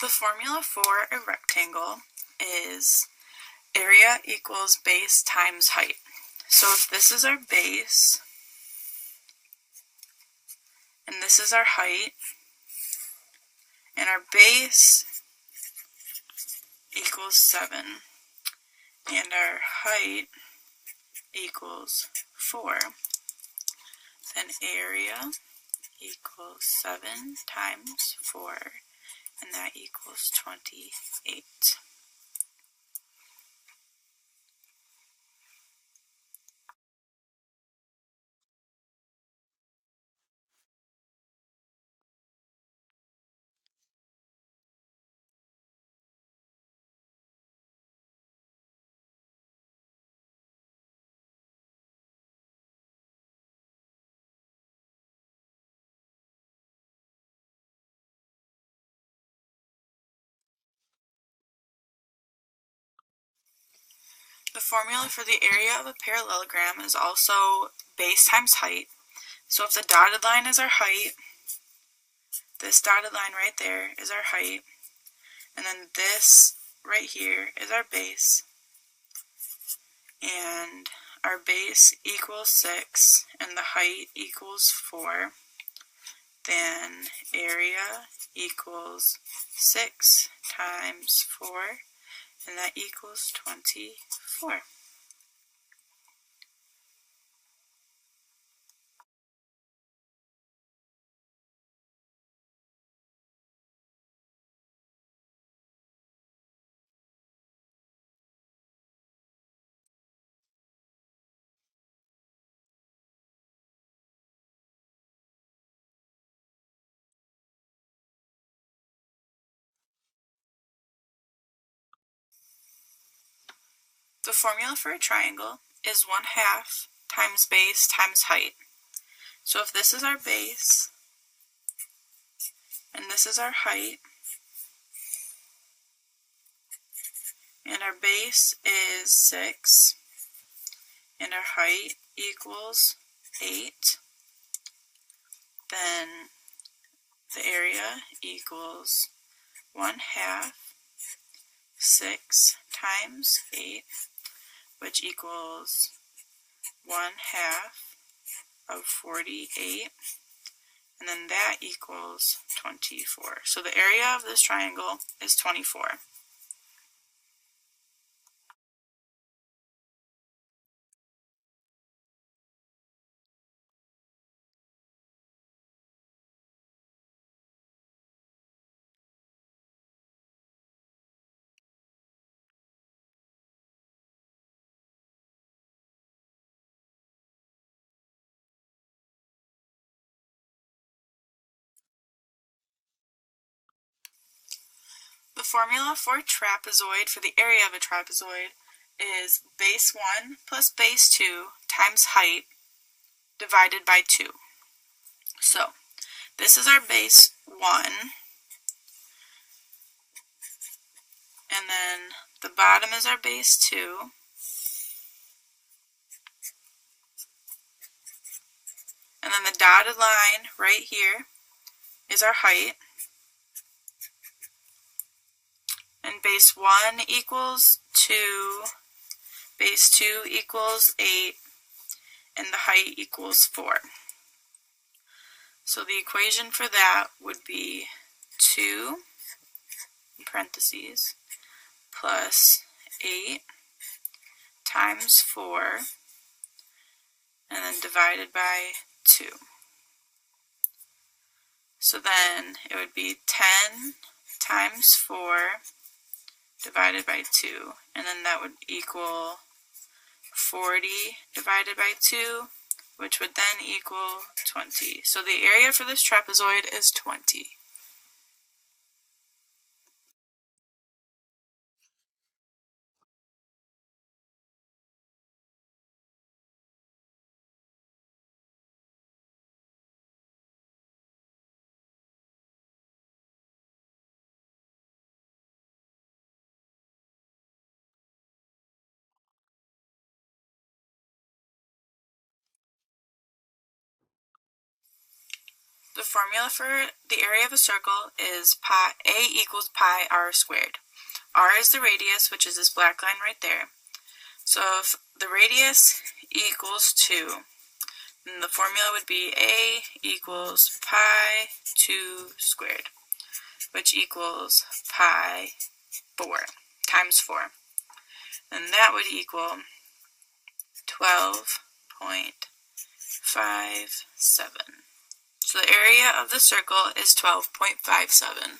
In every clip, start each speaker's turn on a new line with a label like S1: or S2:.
S1: The formula for a rectangle is area equals base times height. So if this is our base, and this is our height, and our base equals 7, and our height equals 4, then area equals 7 times 4, and that equals 28. The formula for the area of a parallelogram is also base times height. So if the dotted line is our height, this dotted line right there is our height, and then this right here is our base, and our base equals 6 and the height equals 4, then area equals 6 times 4, and that equals 24. The formula for a triangle is 1/2 times base times height. So if this is our base, and this is our height, and our base is 6, and our height equals 8, then the area equals 1/2 6 times 8, which equals 1/2 of 48, and then that equals 24. So the area of this triangle is 24. The formula for a trapezoid, for the area of a trapezoid, is base 1 plus base 2 times height divided by 2. So this is our base 1, and then the bottom is our base 2, and then the dotted line right here is our height, and base 1 equals 2, base 2 equals 8, and the height equals 4. So the equation for that would be 2, in parentheses, plus 8 times 4, and then divided by 2. So then it would be 10 times 4 divided by 2, and then that would equal 40 divided by 2, which would then equal 20. So the area for this trapezoid is 20. The formula for the area of a circle is A equals pi r squared. R is the radius, which is this black line right there. So if the radius equals 2, then the formula would be A equals pi 2 squared, which equals pi 4 times 4. And that would equal 12.57. So the area of the circle is 12.57.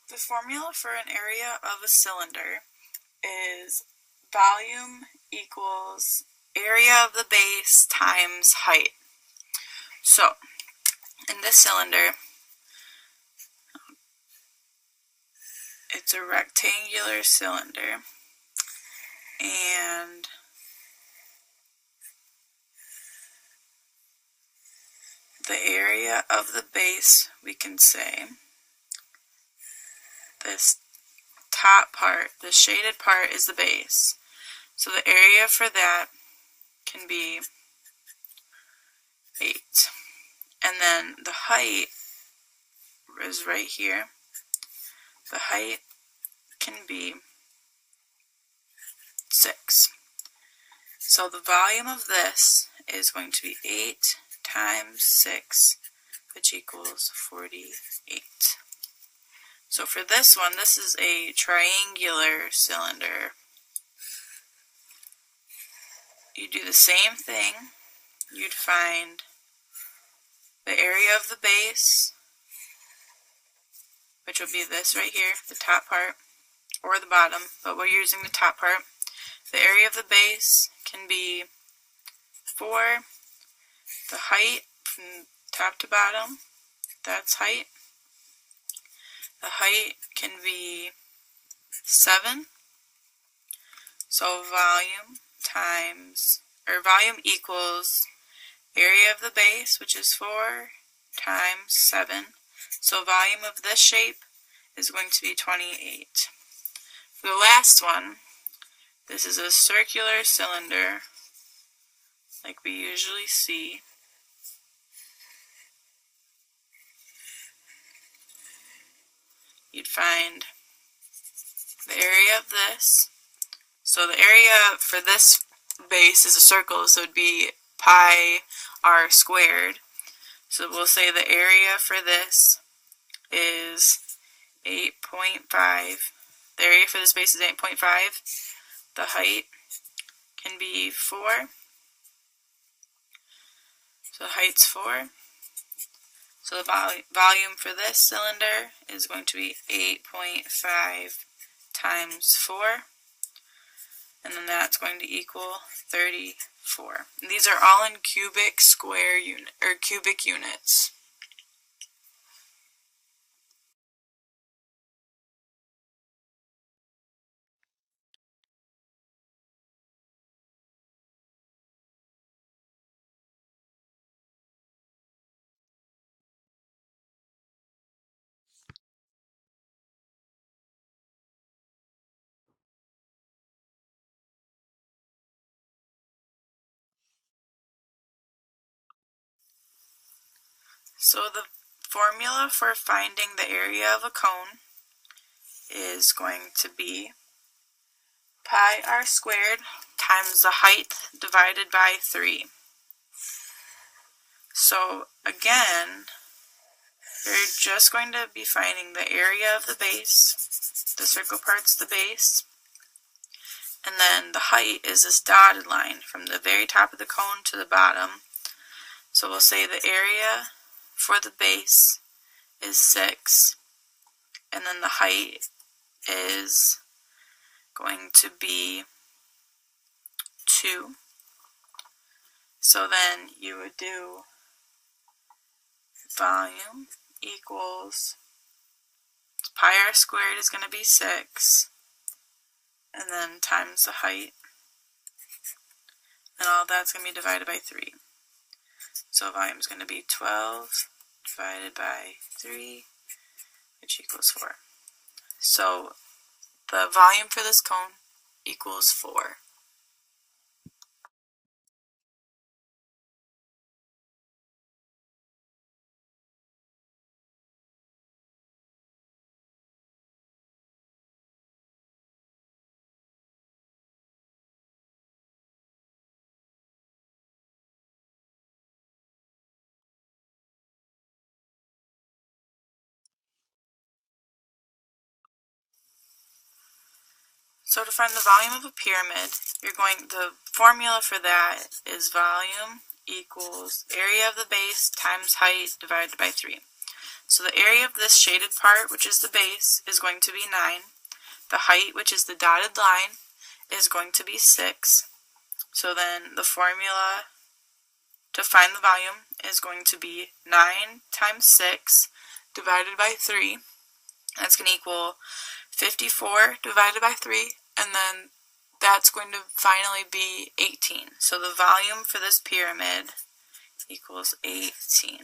S1: The formula for an area of a cylinder is volume equals area of the base times height. So, in this cylinder, it's a rectangular cylinder, and the area of the base, we can say, this top part, the shaded part, is the base. So the area for that can be 8. And then the height is right here. The height can be 6. So the volume of this is going to be 8 times 6, which equals 48. So for this one, this is a triangular cylinder. You do the same thing. You'd find the area of the base, which will be this right here, the top part, or the bottom, but we're using the top part. The area of the base can be 4. The height from top to bottom, that's height. The height can be 7. So volume equals area of the base, which is 4, times 7. So volume of this shape is going to be 28. For the last one, this is a circular cylinder, like we usually see. You'd find the area of this. So the area for this base is a circle, so it would be pi r squared. So we'll say the area for this is 8.5. The area for this base is 8.5. The height can be 4. So the height's 4. So the volume for this cylinder is going to be 8.5 times 4. And then that's going to equal 34. And these are all in cubic units. So the formula for finding the area of a cone is going to be pi r squared times the height divided by 3. So again, you're just going to be finding the area of the base. The circle part's the base. And then the height is this dotted line from the very top of the cone to the bottom. So we'll say the area for the base is 6. And then the height is going to be 2. So then you would do volume equals pi r squared is going to be 6, and then times the height, and all that's going to be divided by 3. So volume is going to be 12 divided by 3, which equals 4. So the volume for this cone equals 4. So to find the volume of a pyramid, the formula for that is volume equals area of the base times height divided by 3. So the area of this shaded part, which is the base, is going to be 9. The height, which is the dotted line, is going to be 6. So then the formula to find the volume is going to be 9 times 6 divided by 3. That's going to equal 54 divided by 3, and then that's going to finally be 18. So the volume for this pyramid equals 18.